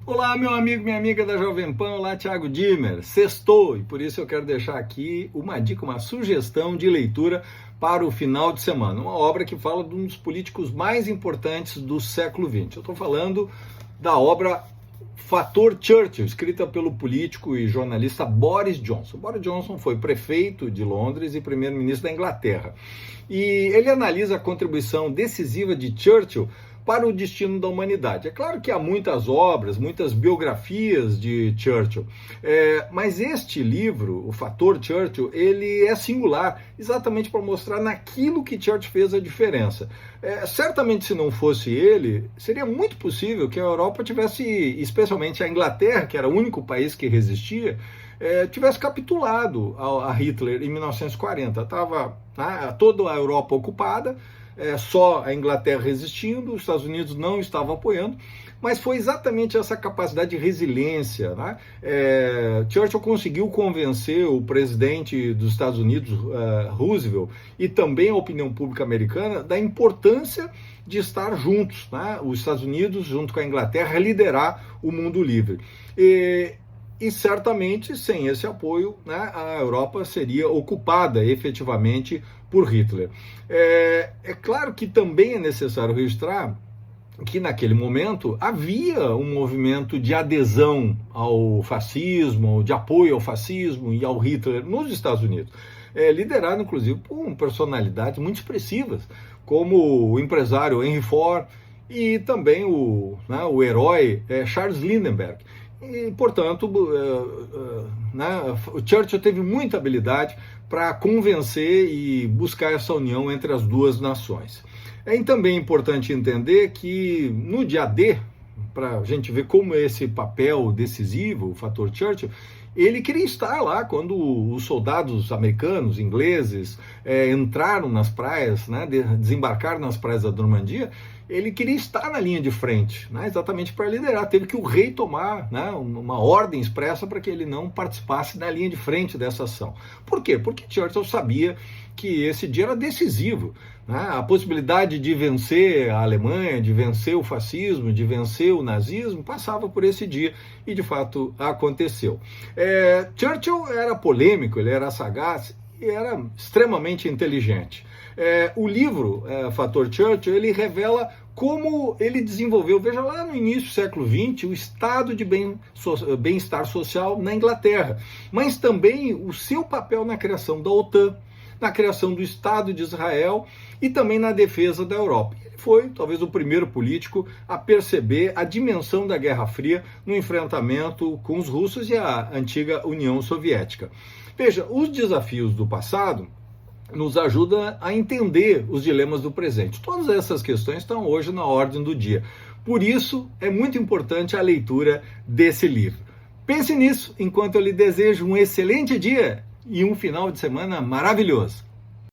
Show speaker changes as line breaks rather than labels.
Olá, meu amigo, minha amiga da Jovem Pan, olá, Thiago Dimer. Sextou, e por isso eu quero deixar aqui uma dica, uma sugestão de leitura para o final de semana. Uma obra que fala de um dos políticos mais importantes do século XX. Eu estou falando da obra Fator Churchill, escrita pelo político e jornalista Boris Johnson. Boris Johnson foi prefeito de Londres e primeiro-ministro da Inglaterra. E ele analisa a contribuição decisiva de Churchill para o destino da humanidade. É claro que há muitas obras, muitas biografias de Churchill, mas este livro, o Fator Churchill, ele é singular, exatamente para mostrar naquilo que Churchill fez a diferença. Certamente, se não fosse ele, seria muito possível que a Europa tivesse, especialmente a Inglaterra, que era o único país que resistia, tivesse capitulado a Hitler em 1940. Estava toda a Europa ocupada, só a Inglaterra resistindo, os Estados Unidos não estavam apoiando, mas foi exatamente essa capacidade de resiliência, né? Churchill conseguiu convencer o presidente dos Estados Unidos, Roosevelt, e também a opinião pública americana da importância de estar juntos, né? Os Estados Unidos, junto com a Inglaterra, liderar o mundo livre. E certamente, sem esse apoio, né, a Europa seria ocupada efetivamente por Hitler. É claro que também é necessário registrar que naquele momento havia um movimento de adesão ao fascismo, de apoio ao fascismo e ao Hitler nos Estados Unidos, liderado inclusive por personalidades muito expressivas, como o empresário Henry Ford e também o herói Charles Lindbergh. E, portanto, o Churchill teve muita habilidade para convencer e buscar essa união entre as duas nações. É também importante entender que no dia D, para a gente ver como esse papel decisivo, o fator Churchill, ele queria estar lá quando os soldados americanos, ingleses, entraram nas praias, né, desembarcaram nas praias da Normandia. Ele queria estar na linha de frente, né, exatamente para liderar. Teve que o rei tomar, né, uma ordem expressa para que ele não participasse da linha de frente dessa ação. Por quê? Porque Churchill sabia que esse dia era decisivo. Né? A possibilidade de vencer a Alemanha, de vencer o fascismo, de vencer o nazismo, passava por esse dia e, de fato, aconteceu. Churchill era polêmico, ele era sagaz e era extremamente inteligente. O livro, Fator Churchill, ele revela como ele desenvolveu, veja lá no início do século XX, o estado de bem-estar social na Inglaterra, mas também o seu papel na criação da OTAN, na criação do Estado de Israel e também na defesa da Europa. Ele foi, talvez, o primeiro político a perceber a dimensão da Guerra Fria no enfrentamento com os russos e a antiga União Soviética. Veja, os desafios do passado nos ajudam a entender os dilemas do presente. Todas essas questões estão hoje na ordem do dia. Por isso, é muito importante a leitura desse livro. Pense nisso enquanto eu lhe desejo um excelente dia e um final de semana maravilhoso.